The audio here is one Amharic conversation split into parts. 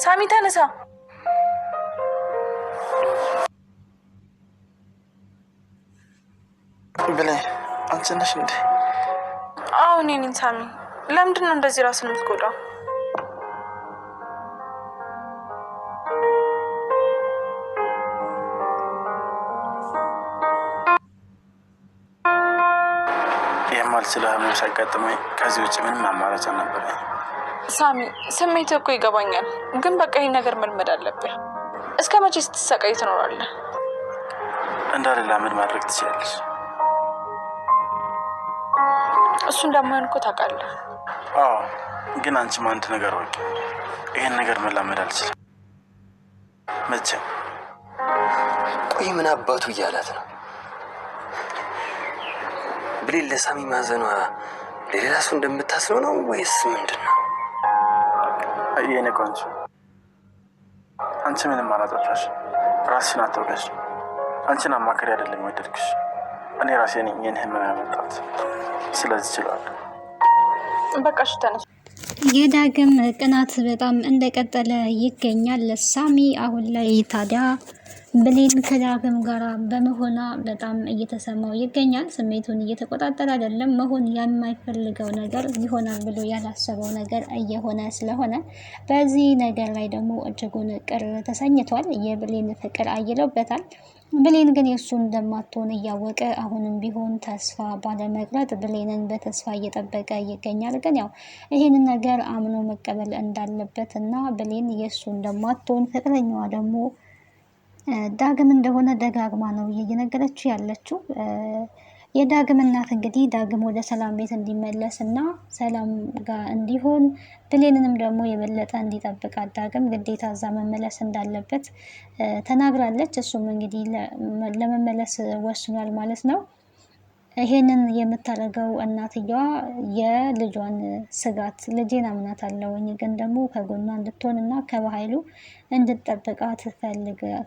ሳሚ ተነሳ። ብለህ አንቺ ነሽ እንዴ? አዎ እኔ ነኝ ሳሚ። ለምንድን ነው እንደዚህ ራስን የምትጎዳው? የማልችለው ህመም ሲያጋጥመኝ ከዚህ ውጭ ምንም አማራጭ አልነበረኝ። ሳሚ ስሜትህ እኮ ይገባኛል፣ ግን በቃ ይሄን ነገር መልመድ አለብህ። እስከ መቼ ስትሰቃይ ትኖራለህ? እንዳልላመድ ማድረግ ትችላለሽ። እሱ እንደማይሆን እኮ ታውቃለህ። አዎ ግን አንቺም አንድ ነገር ወቂ፣ ይሄን ነገር መላመድ አልችልም መቼም። ቆይ ምን አባቱ እያላት ነው? ብሌን ለሳሚ ማዘኗ ለሌላ ሰው እንደምታስበው ነው ወይስ ምንድን ነው? የኔ ቆንጆ አንቺ ምንም አላጠፋሽ፣ ራስሽን አትወቀሽ። አንቺን አማክሪ አይደለም ወደድክሽ፣ እኔ ራሴ ነኝ ይህን ህመም ያመጣሁት። ስለዚህ ይችላል። በቃ እሺ ተነስ። የዳግም ቅናት በጣም እንደቀጠለ ይገኛል። ሳሚ አሁን ላይ ታዲያ ብሌን ከዳግም ጋር በመሆኗ በጣም እየተሰማው ይገኛል። ስሜቱን እየተቆጣጠረ አይደለም። መሆን የማይፈልገው ነገር ይሆናል ብሎ ያላሰበው ነገር እየሆነ ስለሆነ በዚህ ነገር ላይ ደግሞ እጅጉን ቅር ተሰኝቷል። የብሌን ፍቅር አይሎበታል። ብሌን ግን የእሱ እንደማትሆን እያወቀ አሁንም ቢሆን ተስፋ ባለመቅረጥ ብሌንን በተስፋ እየጠበቀ ይገኛል። ግን ያው ይህንን ነገር አምኖ መቀበል እንዳለበት እና ብሌን የእሱ እንደማትሆን ፍቅረኛዋ ደግሞ ዳግም እንደሆነ ደጋግማ ነው እየነገረችው ያለችው። የዳግም እናት እንግዲህ ዳግም ወደ ሰላም ቤት እንዲመለስ እና ሰላም ጋር እንዲሆን ብሌንንም ደግሞ የበለጠ እንዲጠብቃት ዳግም ግዴታ እዛ መመለስ እንዳለበት ተናግራለች። እሱም እንግዲህ ለመመለስ ወስኗል ማለት ነው። ይሄንን የምታደርገው እናትየዋ የልጇን ስጋት ልጄን አምናታለሁኝ፣ ግን ደግሞ ከጎኗ እንድትሆንና ከበኃይሉ እንድትጠብቃት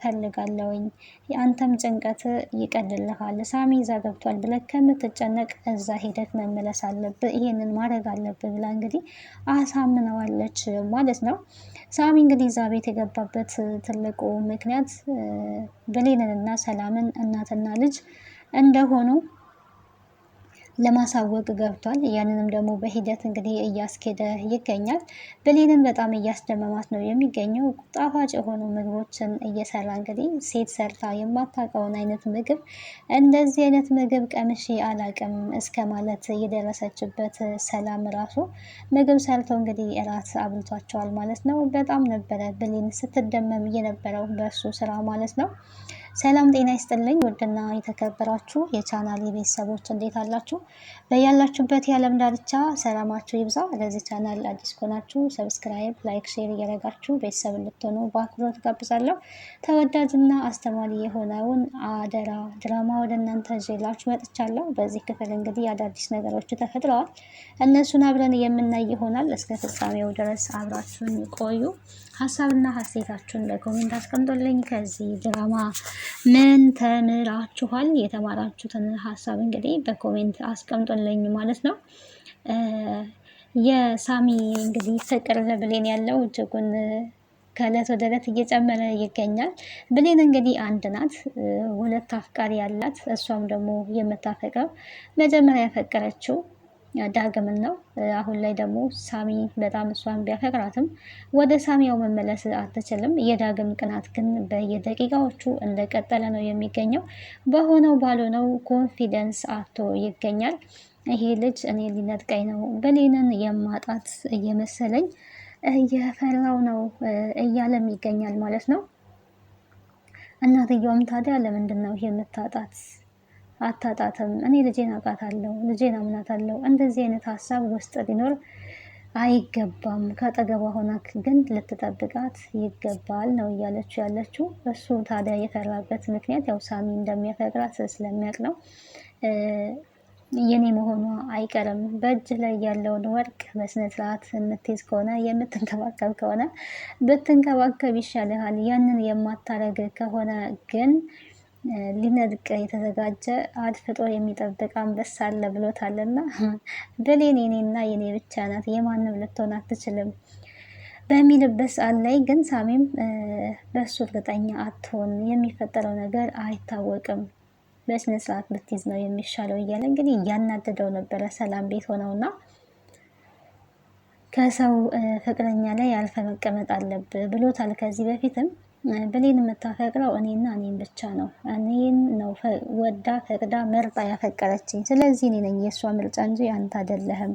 ፈልጋለሁኝ። የአንተም ጭንቀት ይቀልልሃል። ሳሚ እዛ ገብቷል ብለህ ከምትጨነቅ እዛ ሄደህ መመለስ አለብህ፣ ይሄንን ማድረግ አለብህ ብላ እንግዲህ አሳምነዋለች ማለት ነው። ሳሚ እንግዲህ እዛ ቤት የገባበት ትልቁ ምክንያት ብሌንንና ሰላምን እናትና ልጅ እንደሆኑ ለማሳወቅ ገብቷል። ያንንም ደግሞ በሂደት እንግዲህ እያስኬደ ይገኛል። ብሌንን በጣም እያስደመማት ነው የሚገኘው። ጣፋጭ የሆኑ ምግቦችን እየሰራ እንግዲህ ሴት ሰርታ የማታውቀውን አይነት ምግብ እንደዚህ አይነት ምግብ ቀምሼ አላቅም እስከ ማለት የደረሰችበት ሰላም ራሱ ምግብ ሰርተው እንግዲህ እራት አብልቷቸዋል ማለት ነው። በጣም ነበረ ብሌን ስትደመም የነበረው በእሱ ስራ ማለት ነው። ሰላም ጤና ይስጥልኝ ውድና የተከበራችሁ የቻናል ቤተሰቦች እንዴት አላችሁ? በያላችሁበት የዓለም ዳርቻ ሰላማችሁ ይብዛ። ለዚህ ቻናል አዲስ ከሆናችሁ ሰብስክራይብ፣ ላይክ፣ ሼር እያደረጋችሁ ቤተሰብ እንድትሆኑ በአክብሮት ጋብዛለሁ። ተወዳጅና አስተማሪ የሆነውን አደራ ድራማ ወደ እናንተ ይዤላችሁ መጥቻለሁ። በዚህ ክፍል እንግዲህ አዳዲስ ነገሮች ተፈጥረዋል። እነሱን አብረን የምናይ ይሆናል። እስከ ፍጻሜው ድረስ አብራችሁን ቆዩ። ሀሳብና ሀሴታችሁን በኮሜንት አስቀምጦልኝ። ከዚህ ድራማ ምን ተምራችኋል? የተማራችሁትን ሀሳብ እንግዲህ በኮሜንት አስቀምጦልኝ ማለት ነው። የሳሚ እንግዲህ ፍቅር ለብሌን ያለው እጅጉን ከእለት ወደ እለት እየጨመረ ይገኛል። ብሌን እንግዲህ አንድ ናት፣ ሁለት አፍቃሪ ያላት። እሷም ደግሞ የምታፈቅረው መጀመሪያ ያፈቀረችው ዳግምን ነው። አሁን ላይ ደግሞ ሳሚ በጣም እሷን ቢያፈቅራትም ወደ ሳሚያው መመለስ አትችልም። የዳግም ቅናት ግን በየደቂቃዎቹ እንደቀጠለ ነው የሚገኘው። በሆነው ባልሆነው ኮንፊደንስ አጥቶ ይገኛል። ይሄ ልጅ እኔ ሊነጥቀኝ ነው፣ ብሌንን የማጣት እየመሰለኝ እየፈራው ነው እያለም ይገኛል ማለት ነው። እናትየውም ታዲያ ለምንድን ነው የምታጣት? አታጣትም፣ እኔ ልጄን አውቃታለሁ፣ ልጄን አምናታለሁ። እንደዚህ አይነት ሀሳብ ውስጥ ሊኖር አይገባም። ከአጠገቧ ሆና ግን ልትጠብቃት ይገባል ነው እያለችው ያለችው። እሱ ታዲያ የፈራበት ምክንያት ያው ሳሚ እንደሚያፈቅራት ስለሚያውቅ ነው። የኔ መሆኗ አይቀርም። በእጅ ላይ ያለውን ወርቅ በስነ ስርዓት የምትይዝ ከሆነ የምትንከባከብ ከሆነ ብትንከባከብ ይሻልሃል። ያንን የማታረግ ከሆነ ግን ሊነድቅ የተዘጋጀ አድፍጦ የሚጠብቅ አንበሳ አለ ብሎታልና ብሌን የኔና የኔ ብቻ ናት፣ የማንም ልትሆን አትችልም። በሚልበት ሰዓት ላይ ግን ሳሚም በእሱ እርግጠኛ አትሆን፣ የሚፈጠረው ነገር አይታወቅም፣ በስነ ስርዓት ብትይዝ ነው የሚሻለው እያለ እንግዲህ እያናደደው ነበረ። ሰላም ቤት ሆነውና ከሰው ፍቅረኛ ላይ አልፈ መቀመጥ አለብህ ብሎታል። ከዚህ በፊትም ብሌን የምታፈቅረው እኔና እኔን ብቻ ነው፣ እኔን ነው ወዳ ፈቅዳ መርጣ ያፈቀረችኝ፣ ስለዚህ እኔ ነኝ የእሷ ምርጫ እንጂ አንተ አይደለህም፣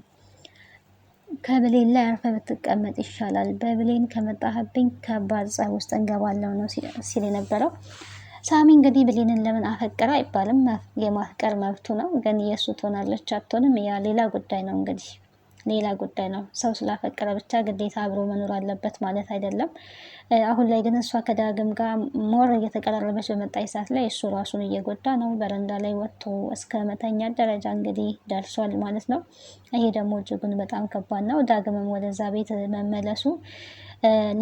ከብሌን ላይ አርፈ ብትቀመጥ ይሻላል፣ በብሌን ከመጣህብኝ ከባድ ጸብ ውስጥ እንገባለው ነው ሲል የነበረው። ሳሚ እንግዲህ ብሌንን ለምን አፈቀረ አይባልም፣ የማፍቀር መብቱ ነው። ግን የእሱ ትሆናለች አትሆንም ያ ሌላ ጉዳይ ነው። እንግዲህ ሌላ ጉዳይ ነው። ሰው ስላፈቀረ ብቻ ግዴታ አብሮ መኖር አለበት ማለት አይደለም። አሁን ላይ ግን እሷ ከዳግም ጋር ሞር እየተቀራረበች በመጣች ሰዓት ላይ እሱ ራሱን እየጎዳ ነው። በረንዳ ላይ ወጥቶ እስከ መተኛት ደረጃ እንግዲህ ደርሷል ማለት ነው። ይሄ ደግሞ እጅጉን በጣም ከባድ ነው። ዳግምም ወደዛ ቤት መመለሱ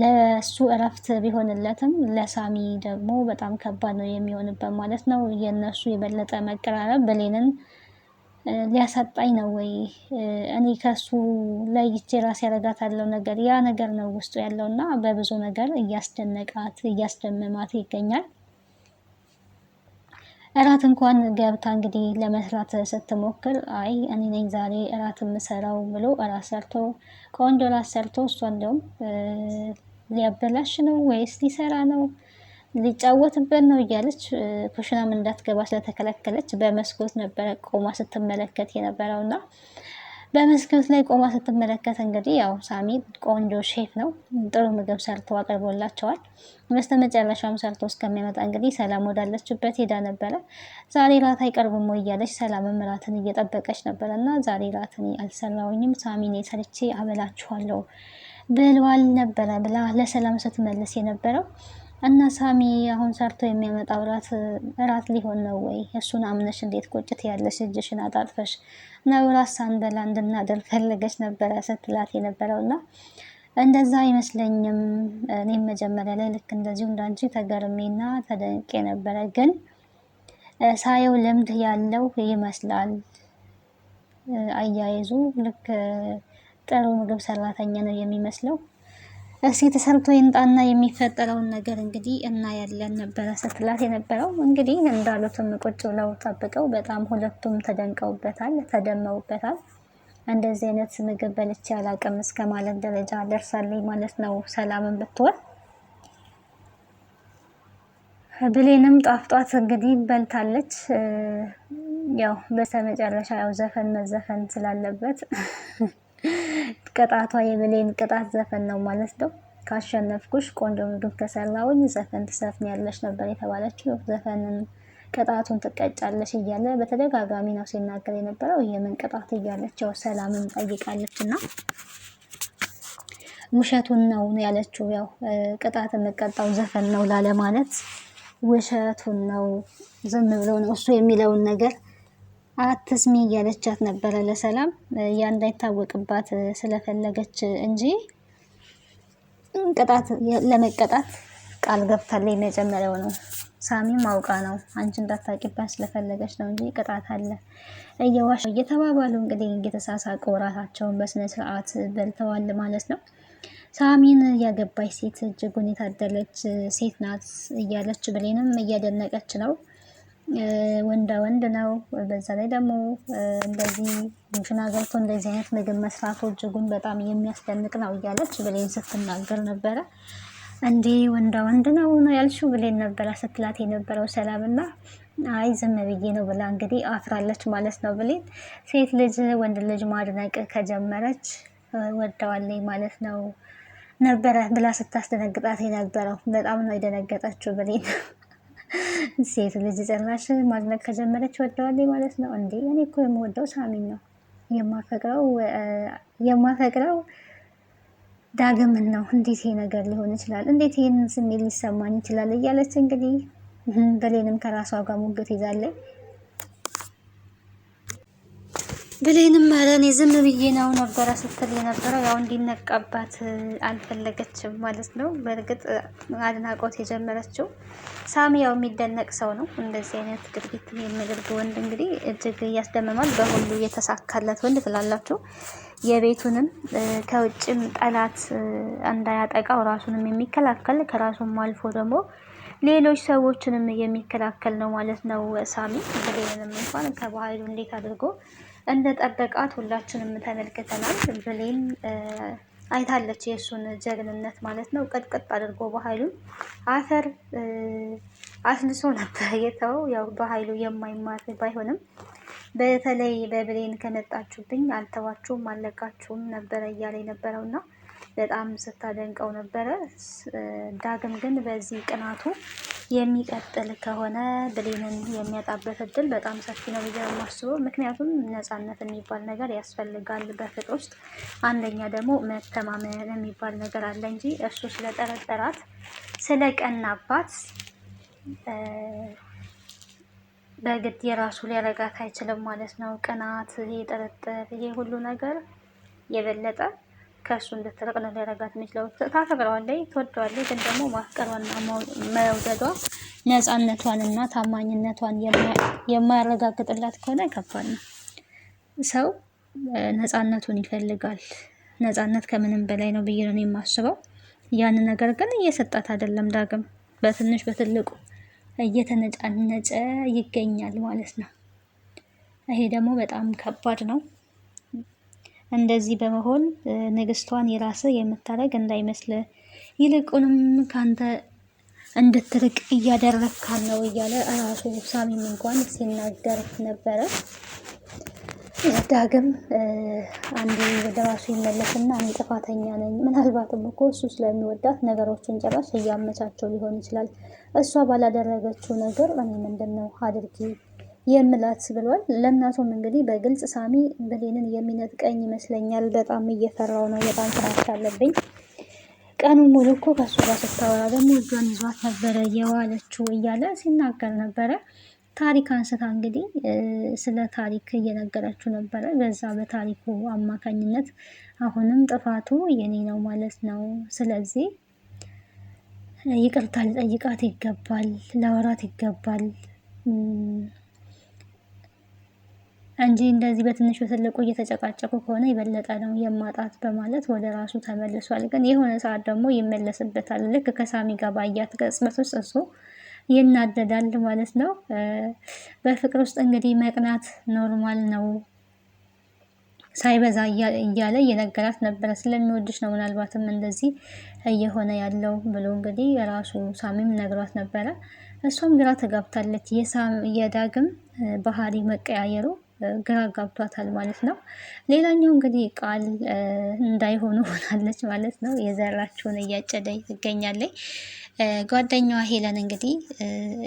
ለሱ እረፍት ቢሆንለትም ለሳሚ ደግሞ በጣም ከባድ ነው የሚሆንበት ማለት ነው። የነሱ የበለጠ መቀራረብ ብሌንን ሊያሳጣኝ ነው ወይ እኔ ከሱ ለይቼ ራስ ያረጋታለው ነገር ያ ነገር ነው ውስጡ ያለውና በብዙ ነገር እያስደነቃት እያስደመማት ይገኛል። እራት እንኳን ገብታ እንግዲህ ለመስራት ስትሞክር አይ እኔ ነኝ ዛሬ እራት የምሰራው ብሎ እራት ሰርቶ ቆንጆ እራት ሰርቶ እሷ እንደውም ሊያበላሽ ነው ወይስ ሊሰራ ነው ሊጫወትበት ነው እያለች ኩሽናም እንዳትገባ ስለተከለከለች በመስኮት ነበረ ቆማ ስትመለከት የነበረውና በመስኮት ላይ ቆማ ስትመለከት እንግዲህ ያው ሳሚ ቆንጆ ሼፍ ነው፣ ጥሩ ምግብ ሰርቶ አቅርቦላቸዋል። በስተመጨረሻም ሰርቶ እስከሚያመጣ እንግዲህ ሰላም ወዳለችበት ሄዳ ነበረ። ዛሬ ራት አይቀርብም ወይ እያለች ሰላምም ራትን እየጠበቀች ነበረ እና ዛሬ ራትን አልሰራውኝም ሳሚ እኔ ሰርቼ አበላችኋለሁ ብለዋል ነበረ ብላ ለሰላም ስትመልስ የነበረው እና ሳሚ አሁን ሰርቶ የሚያመጣው እራት ሊሆን ነው ወይ? እሱን አምነሽ እንዴት ቁጭት ያለሽ እጅሽን አጣጥፈሽ ነው ራስ ሳንበላ እንድናደር ፈለገች ነበረ ስትላት የነበረውና እንደዛ አይመስለኝም። እኔም መጀመሪያ ላይ ልክ እንደዚሁ እንዳንቺ ተገርሜና ተደንቄ ነበረ፣ ግን ሳየው ልምድ ያለው ይመስላል። አያይዙ ልክ ጥሩ ምግብ ሰራተኛ ነው የሚመስለው። እስኪ ተሰርቶ ይምጣና የሚፈጠረውን ነገር እንግዲህ እናያለን ነበረ ስትላት የነበረው። እንግዲህ እንዳሉትም ቁጭ ብለው ጠብቀው በጣም ሁለቱም ተደንቀውበታል፣ ተደመውበታል። እንደዚህ አይነት ምግብ በልቼ አላውቅም እስከ ማለት ደረጃ ደርሳለች ማለት ነው። ሰላምን ብትሆን ብሌንም ጣፍጧት እንግዲህ በልታለች። ያው በስተመጨረሻ ያው ዘፈን መዘፈን ስላለበት ቅጣቷ የብሌን ቅጣት ዘፈን ነው ማለት ነው። ካሸነፍኩሽ ቆንጆ ምግብ ከሰራውኝ ዘፈን ትዘፍኛለሽ ነበር የተባለችው። ዘፈንን ቅጣቱን ትቀጫለሽ እያለ በተደጋጋሚ ነው ሲናገር የነበረው። የምን ቅጣት እያለች ያው ሰላምን ጠይቃለች እና ውሸቱን ነው ያለችው። ያው ቅጣት የምቀጣው ዘፈን ነው ላለ ማለት ውሸቱን ነው፣ ዝም ብሎ ነው እሱ የሚለውን ነገር አትስሚ እያለቻት ነበረ ለሰላም። ያ እንዳይታወቅባት ስለፈለገች እንጂ ቅጣት ለመቀጣት ቃል ገብታለች። መጀመሪያው ነው ሳሚም አውቃ ነው አንቺ እንዳታቂባት ስለፈለገች ነው እንጂ ቅጣት አለ እየዋሽ እየተባባሉ እንግዲህ እየተሳሳቁ ራሳቸውን በስነ ስርዓት በልተዋል ማለት ነው። ሳሚን ያገባች ሴት እጅጉን የታደለች ሴት ናት እያለች ብሌንም እያደነቀች ነው። ወንዳ ወንድ ነው። በዛ ላይ ደግሞ እንደዚህ ኩሽና ገብቶ እንደዚህ አይነት ምግብ መስራቱ እጅጉን በጣም የሚያስደንቅ ነው እያለች ብሌን ስትናገር ነበረ። እንዴ ወንዳ ወንድ ነው ያልሽው ብሌን ነበረ ስትላት የነበረው ሰላምና አይ ዝም ብዬ ነው ብላ እንግዲህ አፍራለች ማለት ነው። ብሌን ሴት ልጅ ወንድ ልጅ ማድነቅ ከጀመረች ወደዋለኝ ማለት ነው ነበረ ብላ ስታስደነግጣት የነበረው። በጣም ነው የደነገጠችው ብሌን። ሴት ልጅ ጭራሽ ማድነቅ ከጀመረች ወደዋለኝ ማለት ነው እንዴ? እኔ እኮ የምወደው ሳሚን ነው የማፈቅረው ዳግምን ነው። እንዴት ይሄ ነገር ሊሆን ይችላል? እንዴት ይሄን ስሜት ሊሰማኝ ይችላል? እያለች እንግዲህ ብሌንም ከራሷ ጋር ሙግት ይዛለች። ብሌንም ኧረ እኔ ዝም ብዬ ነው ነበረ ስትል የነበረው። ያው እንዲነቃባት አልፈለገችም ማለት ነው። በእርግጥ አድናቆት የጀመረችው ሳሚ ያው የሚደነቅ ሰው ነው። እንደዚህ አይነት ድርጊት የሚያደርግ ወንድ እንግዲህ እጅግ ያስደምማል። በሁሉ የተሳካለት ወንድ ትላላችሁ። የቤቱንም ከውጭም ጠላት እንዳያጠቃው ራሱንም የሚከላከል ከራሱም አልፎ ደግሞ ሌሎች ሰዎችንም የሚከላከል ነው ማለት ነው። ሳሚ ብሌንንም እንኳን ከባህሉ እንዴት አድርጎ እንደ ጠበቃት ሁላችንም ተመልክተናል። ብሌን አይታለች የእሱን ጀግንነት ማለት ነው። ቅጥቅጥ አድርጎ በኃይሉን አፈር አስልሶ ነበር የተወው። ያው በኃይሉ የማይማር ባይሆንም በተለይ በብሌን ከመጣችሁብኝ አልተዋችሁም አለቃችሁም ነበረ እያለ የነበረውና በጣም ስታደንቀው ነበረ። ዳግም ግን በዚህ ቅናቱ የሚቀጥል ከሆነ ብሌንን የሚያጣበት እድል በጣም ሰፊ ነው ብዬ የማስበው። ምክንያቱም ነፃነት የሚባል ነገር ያስፈልጋል በፍቅር ውስጥ። አንደኛ ደግሞ መተማመን የሚባል ነገር አለ እንጂ እሱ ስለጠረጠራት ስለቀናባት በግድ የራሱ ሊያረጋት አይችልም ማለት ነው። ቅናት፣ ይሄ ጥርጥር፣ ይሄ ሁሉ ነገር የበለጠ ከእሱ እንድትርቅ ነው ሊያረጋት የሚችለው። ታፈቅረዋለች፣ ትወደዋለች። ግን ደግሞ ማፍቀሯና መውደዷ ነፃነቷንና ታማኝነቷን የማያረጋግጥላት ከሆነ ከባድ ነው። ሰው ነፃነቱን ይፈልጋል። ነፃነት ከምንም በላይ ነው ብዬ ነው የማስበው። ያንን ነገር ግን እየሰጣት አይደለም። ዳግም በትንሽ በትልቁ እየተነጫነጨ ይገኛል ማለት ነው። ይሄ ደግሞ በጣም ከባድ ነው። እንደዚህ በመሆን ንግስቷን የራስ የምታደርግ እንዳይመስል፣ ይልቁንም ካንተ እንድትርቅ እያደረግካን ነው እያለ ራሱ ሳሚም እንኳን ሲናገር ነበረ። ዳግም አንዴ ወደ ራሱ ይመለስና እኔ ጥፋተኛ ነኝ፣ ምናልባትም እኮ እሱ ስለሚወዳት ነገሮችን ጭራሽ እያመቻቸው ሊሆን ይችላል፣ እሷ ባላደረገችው ነገር እኔ ምንድነው አድርጊ የምላት ብሏል። ለእናቱም እንግዲህ በግልጽ ሳሚ ብሌንን የሚነጥቀኝ ይመስለኛል፣ በጣም እየፈራው ነው፣ በጣም ፍራቻ አለብኝ። ቀኑ ሙሉ እኮ ከሱ ጋር ስታወራ ደግሞ እጇን ይዟት ነበረ የዋለችው እያለ ሲናገር ነበረ። ታሪክ አንስታ እንግዲህ ስለ ታሪክ እየነገረችው ነበረ። በዛ በታሪኩ አማካኝነት አሁንም ጥፋቱ የኔ ነው ማለት ነው። ስለዚህ ይቅርታ ልጠይቃት ይገባል፣ ለወራት ይገባል እንጂ እንደዚህ በትንሽ በትልቁ እየተጨቃጨቁ ከሆነ የበለጠ ነው የማጣት በማለት ወደ ራሱ ተመልሷል። ግን የሆነ ሰዓት ደግሞ ይመለስበታል። ልክ ከሳሚ ጋር ባያት ቅጽበት ውስጥ እሱ ይናደዳል ማለት ነው። በፍቅር ውስጥ እንግዲህ መቅናት ኖርማል ነው ሳይበዛ እያለ እየነገራት ነበረ። ስለሚወድሽ ነው ምናልባትም እንደዚህ እየሆነ ያለው ብሎ እንግዲህ የራሱ ሳሚም ነግሯት ነበረ። እሷም ግራ ተጋብታለች። የዳግም ባህሪ መቀያየሩ ግራ ጋብቷታል ማለት ነው። ሌላኛው እንግዲህ ቃል እንዳይሆኑ ሆናለች ማለት ነው። የዘራችውን እያጨደች ትገኛለች። ጓደኛዋ ሄለን እንግዲህ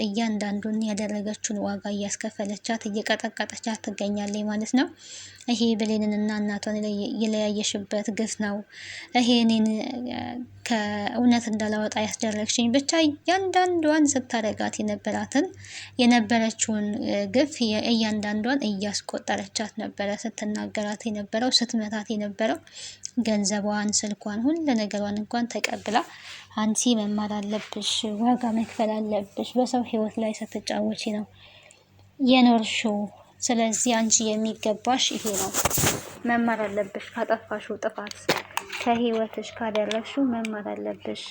እያንዳንዱን ያደረገችውን ዋጋ እያስከፈለቻት እየቀጠቀጠቻት ትገኛለች ማለት ነው። ይሄ ብሌንንና እናቷን የለያየሽበት ግፍ ነው። ይሄ እኔን ከእውነት እንዳላወጣ ያስደረግሽኝ፣ ብቻ እያንዳንዷን ስታደርጋት የነበረችውን ግፍ እያንዳንዷን እያስቆጠረቻት ነበረ ስትናገራት የነበረው፣ ስትመታት የነበረው። ገንዘቧን፣ ስልኳን፣ ሁሉ ነገሯን እንኳን ተቀብላ አንቺ መማር አለብሽ፣ ዋጋ መክፈል አለብሽ፣ በሰው ህይወት ላይ ስትጫወቺ ነው የኖርሽው። ስለዚህ አንቺ የሚገባሽ ይሄ ነው፣ መማር አለብሽ፣ ካጠፋሽው ጥፋት ከህይወትሽ ካደረግሽው መማር አለብሽ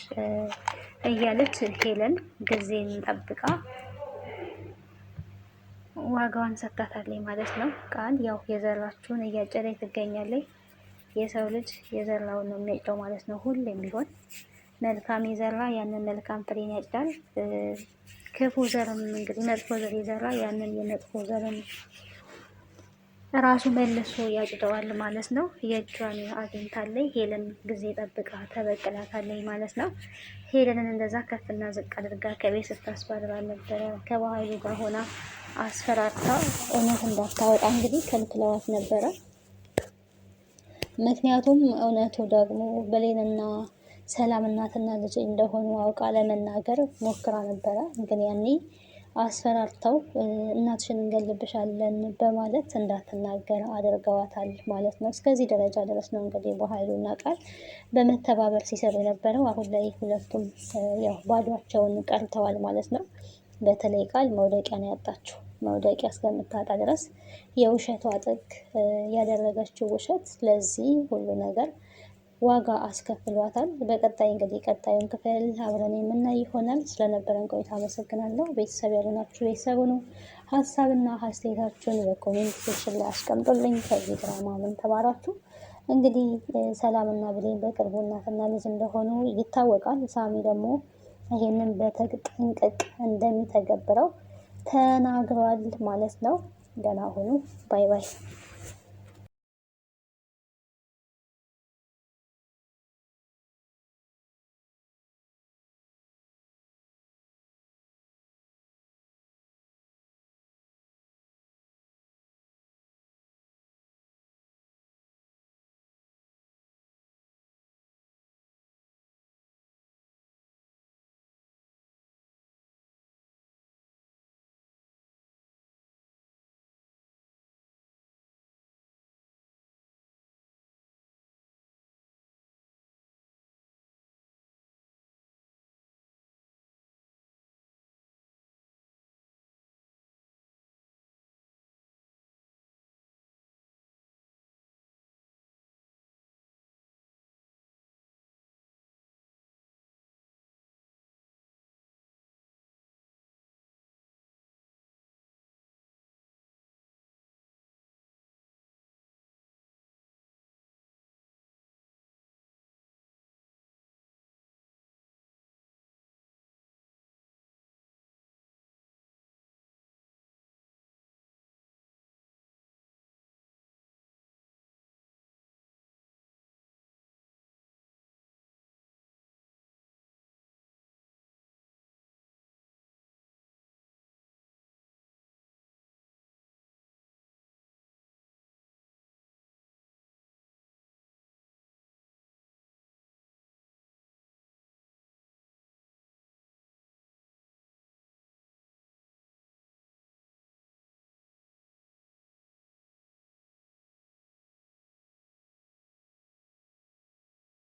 እያለች ሄለን ጊዜን ጠብቃ ዋጋዋን ሰጥታታለች ማለት ነው። ቃል ያው የዘራችውን እያጨደች ትገኛለች። የሰው ልጅ የዘራውን ነው የሚያጭደው ማለት ነው። ሁሌም ቢሆን መልካም የዘራ ያንን መልካም ፍሬን ያጭዳል። ክፉ ዘርም እንግዲህ መጥፎ ዘር የዘራ ያንን የመጥፎ ዘርን ራሱ መልሶ ያጭደዋል ማለት ነው። የእጇን አግኝታለች ሄለን። ጊዜ ጠብቃ ተበቅላታለች ማለት ነው። ሄለንን እንደዛ ከፍና ዝቅ አድርጋ ከቤት ስታስባርራ ነበረ። ከባህሉ ጋር ሆና አስፈራርታ እውነት እንዳታወጣ እንግዲህ ከልክለዋት ነበረ። ምክንያቱም እውነቱ ደግሞ ብሌንና ሰላም እናትና ልጅ እንደሆኑ አውቃ ለመናገር ሞክራ ነበረ። ግን ያኔ አስፈራርተው እናትሽን እንገልብሻለን በማለት እንዳትናገር አድርገዋታል ማለት ነው። እስከዚህ ደረጃ ድረስ ነው እንግዲህ በኃይሉና ቃል በመተባበር ሲሰሩ የነበረው። አሁን ላይ ሁለቱም ያው ባዷቸውን ቀርተዋል ማለት ነው። በተለይ ቃል መውደቂያ ነው ያጣችው። መውደቂያ እስከምታጣ ድረስ የውሸቷ ጥግ ያደረገችው ውሸት ለዚህ ሁሉ ነገር ዋጋ አስከፍሏታል። በቀጣይ እንግዲህ ቀጣዩን ክፍል አብረን የምናይ ይሆናል። ስለነበረን ቆይታ አመሰግናለሁ። ቤተሰብ ያልሆናችሁ ቤተሰብ ሁኑ። ሀሳብና አስተያየታችሁን በኮሜንት ሴክሽን ላይ አስቀምጡልኝ። ከዚህ ድራማ ምን ተማራችሁ? እንግዲህ ሰላምና ብሌን በቅርቡ እናትና ልጅ እንደሆኑ ይታወቃል። ሳሚ ደግሞ ይሄንን በተጠንቀቅ እንደሚተገብረው ተናግሯል ማለት ነው። ደህና ሁኑ። ባይ ባይ።